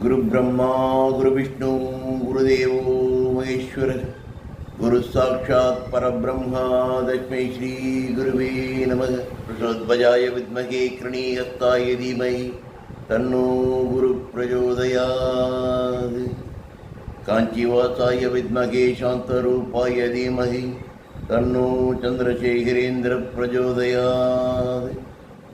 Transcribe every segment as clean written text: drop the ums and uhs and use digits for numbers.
गुरु ब्रह्मा गुरु विष्णु गुरुदेवो महेश्वर गुरु साक्षात् परब्रह्म तस्मै श्री गुरुवे नमः। प्रचोदयाय विद्महे कृणीहस्ताय धीमहि तन्नो गुरु प्रचोदयात्। कांचीवासाय विद्महे शान्तरूपाय धीमहि तन्नो चन्द्रशेखरेन्द्र प्रचोदयात्।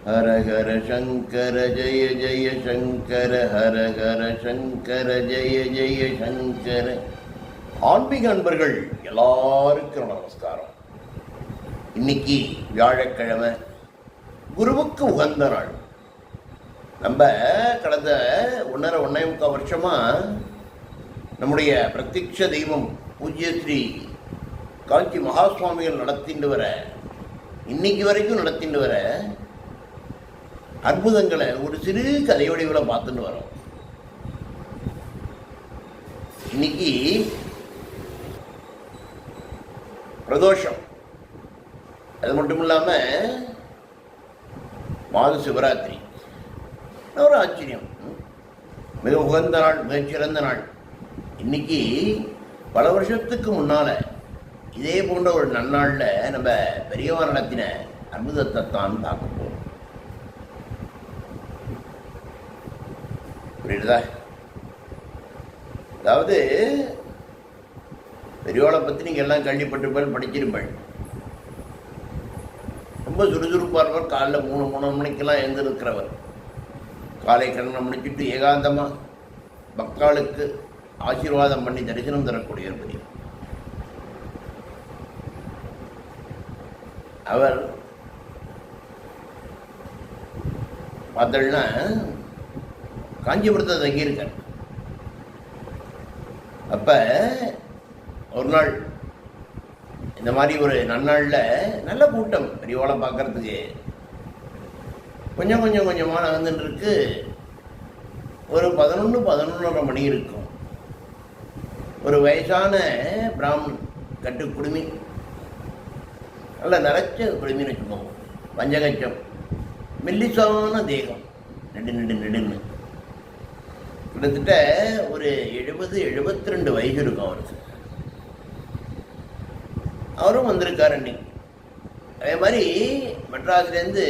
हर हर शंकर जय जय शंकर हर हर शंकर जय जय शंकर। ஆன்மீக அன்பர்கள் எல்லாருக்கும் நமஸ்காரம். இன்னைக்கு வியாழக்கிழமை, குருவுக்கு உகந்த நாள். நம்ம கடந்த 1.5 வருஷமா நம்முடைய பிரத்யக்ஷ தெய்வம் பூஜ்ய ஸ்ரீ காஞ்சி மகாசுவாமிகள் நடத்திட்டு வர, இன்னைக்கு வரைக்கும் நடத்திட்டு வர அற்புதங்களை ஒரு சிறு கதையோடைகளை பார்த்துட்டு வரோம். இன்னைக்கு பிரதோஷம், அது மட்டும் இல்லாமல் மாத சிவராத்திரி. ஒரு ஆச்சரியம், மிக உகந்த நாள், மிகச்சிறந்த நாள். இன்னைக்கு பல வருஷத்துக்கு முன்னால் இதே போன்ற ஒரு நன்னாளில் நம்ம பெரியவா நடத்தின அற்புதத்தை தான் பார்க்க போகிறோம். புரியுதா? அதாவது பெரியவாளை பற்றி நீங்கள் எல்லாம் கேள்விப்பட்டிருப்பேன், படிச்சிருப்பேன். ரொம்ப சுறுசுறுப்பானவர். காலைல 3 மணிக்கெல்லாம் எழுந்திருக்கிறவர். காலை கடனை முடிச்சுட்டு ஏகாந்தமாக பக்தாளுக்கு ஆசீர்வாதம் பண்ணி தரிசனம் தரக்கூடியவர் பெரிய அவர். பார்த்தோம்னா காஞ்சிபுரத்தை தங்கியிருக்கார். அப்போ ஒரு நாள் இந்த மாதிரி ஒரு நன்னாளில் நல்ல கூட்டம் பெரியவாளை பார்க்கறதுக்கு கொஞ்சமாக வந்துட்டு இருக்கு. ஒரு 11:30 மணி இருக்கும். ஒரு வயசான பிராமணன், கட்டு குடுமி, நல்ல நரைச்ச குடுமின்னு வச்சுக்கோங்க, பஞ்சகச்சம், மெல்லிசான தேகம், நெடுன்னு கிட்டத்தட்ட ஒரு 72 வயசு இருக்கும் அவருக்கு. அவரும் வந்திருக்கார் அன்னைக்கு. அதே மாதிரி மெட்ராஸ்லேருந்து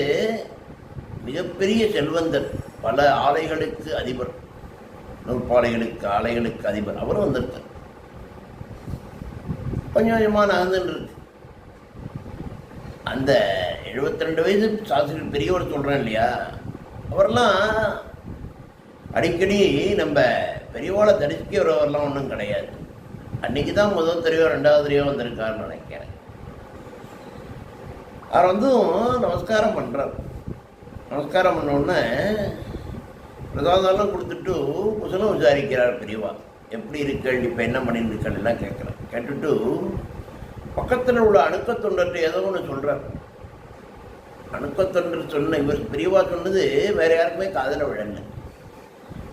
மிகப்பெரிய செல்வந்தர், பல ஆலைகளுக்கு அதிபர், நூற்பாலைகளுக்கு ஆலைகளுக்கு அதிபர், அவரும் வந்திருக்கார். கொஞ்சமாக நகர்ந்துட்டு இருக்கு. அந்த 72 வயசு சாஸ்திரி பெரியவர் சொல்கிறேன் இல்லையா, அவரெல்லாம் அடிக்கடி நம்ம பெரியவாளை தரிசிக்க வரவரெல்லாம் ஒன்றும் கிடையாது. அன்றைக்கி தான் முதல் தடவையோ 2வது தடவையோ வந்திருக்காருன்னு நினைக்கிறேன். அவர் நமஸ்காரம் பண்ணுறார். நமஸ்காரம் பண்ணோடனே பிரசாதம்லாம் கொடுத்துட்டு குசலம் விசாரிக்கிறார் பெரியவா. எப்படி இருக்கள், இப்போ என்ன பண்ணிட்டு இருக்கள் எல்லாம் கேட்குறேன். கேட்டுட்டு பக்கத்தில் உள்ள அணுக்கத்தொண்டர்கிட்ட ஏதோ ஒன்று சொல்கிறார். அணுக்கத்தொண்டர் சொன்ன, இவர் பெரியவா சொன்னது வேறு யாருக்குமே காதில் விழலை.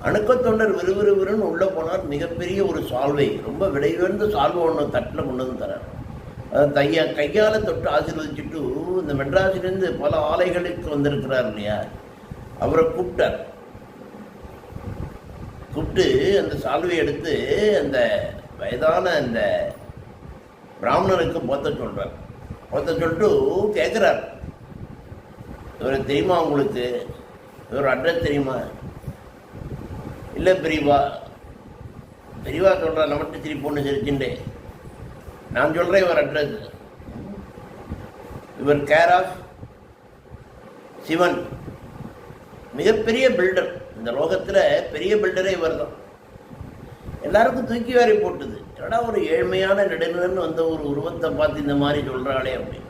அணுக்கத்தொண்டர் விறுவிறுன்னு உள்ளே போனார். மிகப்பெரிய ஒரு சால்வை, ரொம்ப விலை உயர்ந்த சால்வை ஒன்று தட்டில் கொண்டு வந்து தரார். அதை கையால் தொட்டு ஆசீர்வதிச்சுட்டு இந்த மெட்ராஸிலேருந்து பல ஆலைகளுக்கு வந்திருக்கிறார் இல்லையா, அவரை கூப்பிட்டார். கூப்பிட்டு அந்த சால்வையை எடுத்து அந்த வயதான அந்த பிராமணனுக்கு போத்த சொல்கிறார். போத்த சொல்லிட்டு கேட்குறார், இவரை தெரியுமா உங்களுக்கு, இவர் அட்ரஸ் தெரியுமா? இல்லை பெரியவா சொல்கிறா, நம்மகிட்ட திருப்பி பொண்ணு சிரிச்சுண்டே, நான் சொல்கிறேன் இவர் அட்ரஸ். இவர் கேர் ஆஃப் சிவன், மிகப்பெரிய பில்டர். இந்த லோகத்தில் பெரிய பில்டரே இவர் தான். எல்லாருக்கும் தூக்கி வாரி போட்டுது. ஏன்னா ஒரு ஏழ்மையான நெடுநிலன்னு வந்த ஒரு உருவத்தை பார்த்து இந்த மாதிரி சொல்கிறாளே அப்படி.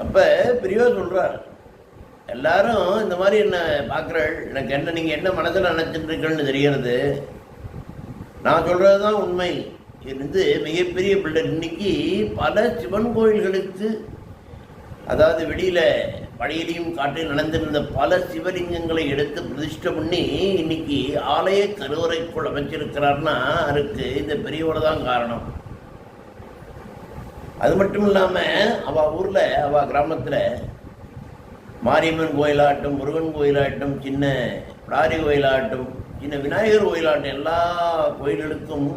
அப்போ பெரியவா சொல்கிறார், எல்லாரும் இந்த மாதிரி என்ன பார்க்குறாள், எனக்கு என்ன, நீங்கள் என்ன மனசில் நினச்சிட்டுருக்கள்னு தெரிகிறது. நான் சொல்கிறது தான் உண்மை. இருந்து மிகப்பெரிய பில்டர். இன்னைக்கு பல சிவன் கோயில்களுக்கு, அதாவது வெளியில் பழையிலையும் காட்டில் நடந்திருந்த பல சிவலிங்கங்களை எடுத்து பிரதிஷ்டை பண்ணி இன்னைக்கு ஆலய கருவறைக்குள் அமைச்சிருக்கிறார்னா அதுக்கு இந்த பெரியவோட தான் காரணம். அது மட்டும் இல்லாமல் அவள் ஊரில், அவள் கிராமத்தில் மாரியம்மன் கோயிலாகட்டும், முருகன் கோயிலாகட்டும், சின்ன பிடாரி கோயிலாகட்டும், சின்ன விநாயகர் கோயிலாகட்டும், எல்லா கோயில்களுக்கும்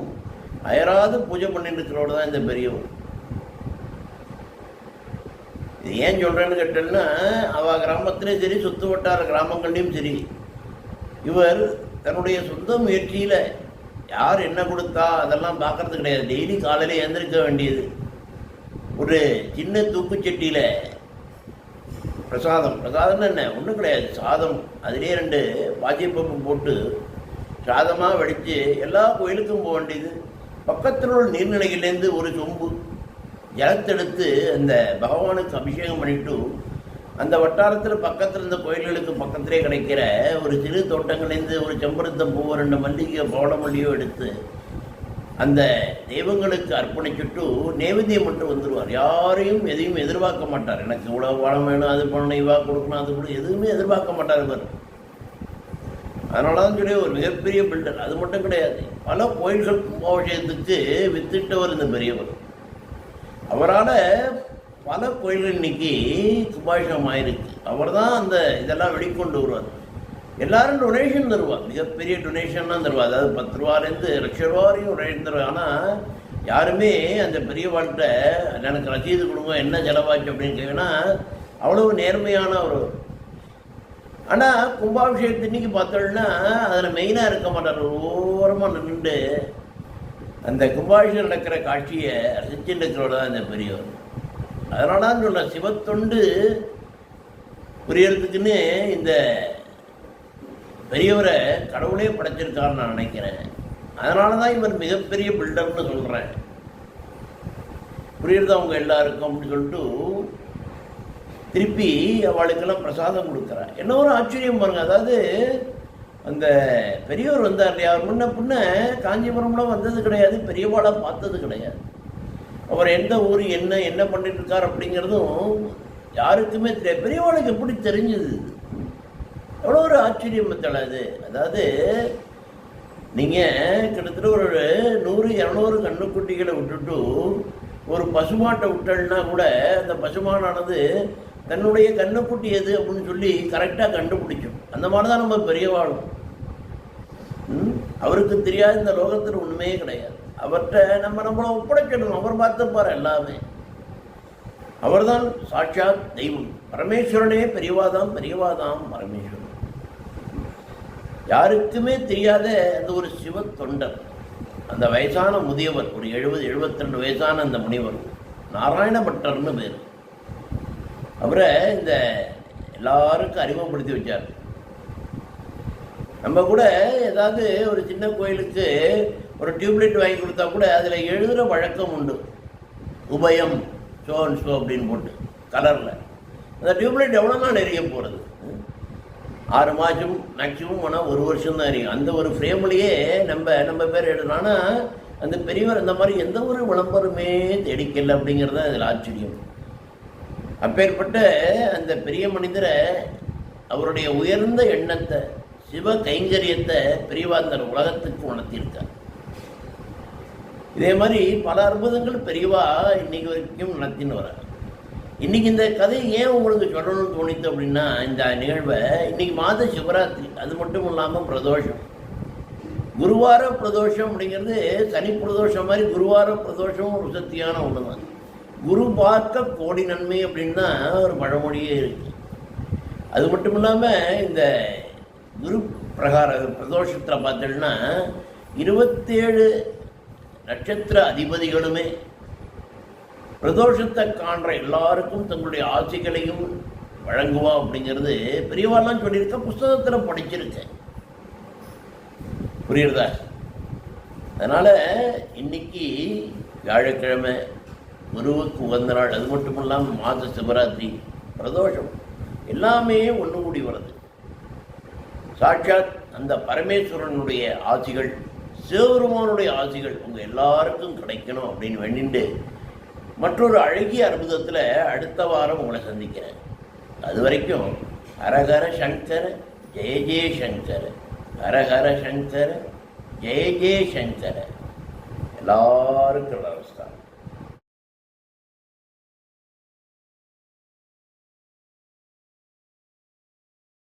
அயராது பூஜை பண்ணிட்டு இருக்கிறோடு தான் இந்த பெரியவர். இது ஏன் சொல்கிறேன்னு கேட்டேன்னா, அவள் கிராமத்திலையும் சரி, சுற்று வட்டார கிராமங்கள்லேயும் சரி, இவர் தன்னுடைய சொந்த முயற்சியில் யார் என்ன கொடுத்தா அதெல்லாம் பார்க்கறது கிடையாது. டெய்லி காலையில் எழுந்திருக்க வேண்டியது. ஒரு சின்ன தூக்குச்சட்டியில் பிரசாதம்னு என்ன ஒன்றும் கிடையாது, சாதம், அதிலே 2 பாஜிப்பருப்பு போட்டு சாதமாக வடித்து எல்லா கோயிலுக்கும் போக வேண்டியது. பக்கத்தில் உள்ள நீர்நிலைகள்லேருந்து ஒரு சொம்பு ஜலத்தெடுத்து அந்த பகவானுக்கு அபிஷேகம் பண்ணிவிட்டு, அந்த வட்டாரத்தில் பக்கத்தில் இருந்த கோயில்களுக்கு பக்கத்திலே கிடைக்கிற ஒரு சிறு தோட்டங்கள்லேருந்து ஒரு செம்பருத்த பூ, 2 மல்லிகை பவளமல்லியோ எடுத்து அந்த தெய்வங்களுக்கு அர்ப்பணிச்சுட்டு நைவேத்தியம் மட்டும் வந்துடுவார். யாரையும் எதையும் எதிர்பார்க்க மாட்டார். எனக்கு இவ்வளோ பழம் வேணும், அது பண்ணணும், இவா கொடுக்கணும், அது கூட எதுவுமே எதிர்பார்க்க மாட்டார் இவர். அதனால தான் சொல்லி ஒரு மிகப்பெரிய பில்டர். அது மட்டும் கிடையாது, பல கோயில்கள் கும்பாபிஷேகத்துக்கு வித்திட்டவர் இந்த பெரியவர். அவரால் பல கோயில்கள் இன்னைக்கு கும்பாபிஷேகம் ஆயிருக்கு. அவர் தான் அந்த இதெல்லாம் வெளிக்கொண்டு வருவார். எல்லாரும் டொனேஷன் தருவார், மிகப்பெரிய டொனேஷன்லாம் தருவார். அதாவது 10 ரூபாலேருந்து லட்ச ரூபா வரையும் டொனேஷன் தருவார். ஆனால் யாருமே அந்த பெரிய வாழ்க்கை எனக்கு ரசீது கொடுங்க, என்ன செலவாச்சு அப்படின்னு கேட்குன்னா அவ்வளவு நேர்மையான ஒரு. ஆனால் கும்பாபிஷேகத்து இன்னைக்கு பார்த்தோம்னா அதில் மெயினாக இருக்க மாட்டார். ஓரமாக நின்று அந்த கும்பாபிஷேகம் நடக்கிற காட்சியை ரசிச்சுட்டு இருக்கிறவர் தான் இந்த பெரியவர். அதனால தான் சொல்ல சிவத்தொண்டு புரியறதுக்குன்னு இந்த பெரியவரை கடவுளே படைச்சிருக்காருன்னு நான் நினைக்கிறேன். அதனால தான் இவர் மிகப்பெரிய பில்டர்னு சொல்கிறேன். புரியுறது அவங்க எல்லாருக்கும் அப்படின்னு சொல்லிட்டு திருப்பி அவளுக்கெல்லாம் பிரசாதம் கொடுக்குறார். என்ன ஒரு ஆச்சரியம் பாருங்க. அதாவது அந்த பெரியவர் வந்தார் இல்லையா, அவர் முன்ன காஞ்சிபுரம்லாம் வந்தது கிடையாது, பெரியவாளாக பார்த்தது கிடையாது. அவர் எந்த ஊர் என்ன பண்ணிட்டு இருக்கார் அப்படிங்கிறதும் யாருக்குமே தெரியாது. பெரியவாளுக்கு எப்படி தெரிஞ்சது? எவ்வளோ ஒரு ஆச்சரியம் அது. அதாவது நீங்கள் கிட்டத்தட்ட ஒரு 100-200 கண்ணுக்குட்டிகளை விட்டுட்டு ஒரு பசுமாட்டை விட்டல்னா கூட அந்த பசுமானானது தன்னுடைய கண்ணுக்குட்டி எது அப்படின்னு சொல்லி கரெக்டாக கண்டுபிடிக்கும். அந்த மாதிரி தான் நம்ம பெரியவாளும். அவருக்கு தெரியாத இந்த லோகத்தில் ஒன்றுமே கிடையாது. அவர்கிட்ட நம்மளை ஒப்படைச்சிடணும். அவர் பார்த்துப்பார் எல்லாமே. அவர்தான் சாட்சாத் தெய்வம். பரமேஸ்வரனே பெரியவாதாம் பரமேஸ்வரன். யாருக்குமே தெரியாத அந்த ஒரு சிவ தொண்டர், அந்த வயசான முதியவர், ஒரு 70-72 வயசான அந்த முனிவர் நாராயண பட்டர்னு பேர். அவரை இந்த எல்லாருக்கும் அறிமுகப்படுத்தி வச்சார். நம்ம கூட ஏதாவது ஒரு சின்ன கோயிலுக்கு ஒரு டியூப்லைட் வாங்கி கொடுத்தா கூட அதில் எழுதுகிற வழக்கம் உண்டு. உபயம் ஷோ அண்ட் ஷோ அப்படின்னு போட்டு கலரில். அந்த டியூப்லைட் எவ்வளோ நாள் எரிய போகிறது? 6 மாதம் மேக்சிமம், ஆனால் 1 வருஷம் தான் எரியும். அந்த ஒரு ஃப்ரேம்லேயே நம்ம பேர் எழுதணும். ஆனால் அந்த பெரியவர் அந்த மாதிரி எந்த ஒரு விளம்பரமே தேடிக்கல அப்படிங்கிறது தான் இதில் ஆச்சரியம். அப்பேற்பட்ட அந்த பெரிய மனிதரை, அவருடைய உயர்ந்த எண்ணத்தை, சிவ கைங்கரியத்தை பெரியவாந்தர் உலகத்துக்கு உணர்த்தியிருக்கார். இதே மாதிரி பல அற்புதங்கள் பெரியவா இன்னைக்கு வரைக்கும் நடத்தின்னு வரார். இன்னைக்கு இந்த கதை ஏன் உங்களுக்கு சொல்லணும்னு தோணித்து அப்படின்னா, இந்த நிகழ்வை இன்னைக்கு மாத சிவராத்திரி, அது மட்டும் இல்லாமல் பிரதோஷம், குருவார பிரதோஷம் அப்படிங்கிறது சனி பிரதோஷம் மாதிரி குருவார பிரதோஷம் ஒரு சக்தியான ஒன்று தான். குரு பார்க்க கோடி நன்மை அப்படின்னு தான் ஒரு பழமொழியே இருக்கு. அது மட்டும் இல்லாமல் இந்த குரு பிரகார பிரதோஷத்தில் பார்த்தோம்னா 27 நட்சத்திர அதிபதிகளுமே பிரதோஷத்தை காண்ற எல்லாருக்கும் தங்களுடைய ஆசைகளையும் வழங்குவா அப்படிங்கிறது பெரியவாலாம் சொல்லியிருக்க, புஸ்தகத்தில் படிச்சிருக்கேன். புரியுறதா? அதனால் இன்னைக்கு வியாழக்கிழமை குருவுக்கு உகந்த நாள். அது மட்டும் இல்லாமல் மாத சிவராத்திரி, பிரதோஷம் எல்லாமே ஒன்று கூடி வருது. சாட்சாத் அந்த பரமேஸ்வரனுடைய ஆசிகள், சிவபெருமானுடைய ஆசிகள் உங்கள் எல்லாருக்கும் கிடைக்கணும் அப்படின்னு வேண்டிட்டு மற்றொரு அழகிய அற்புதத்தில் அடுத்த வாரம் உங்களை சந்திக்கிறேன். அது வரைக்கும் ஹரஹர சங்கர ஜெய ஜெய சங்கர, ஹரஹர சங்கர ஜெய ஜெய சங்கர. எல்லாருக்கும் நமஸ்காரம்.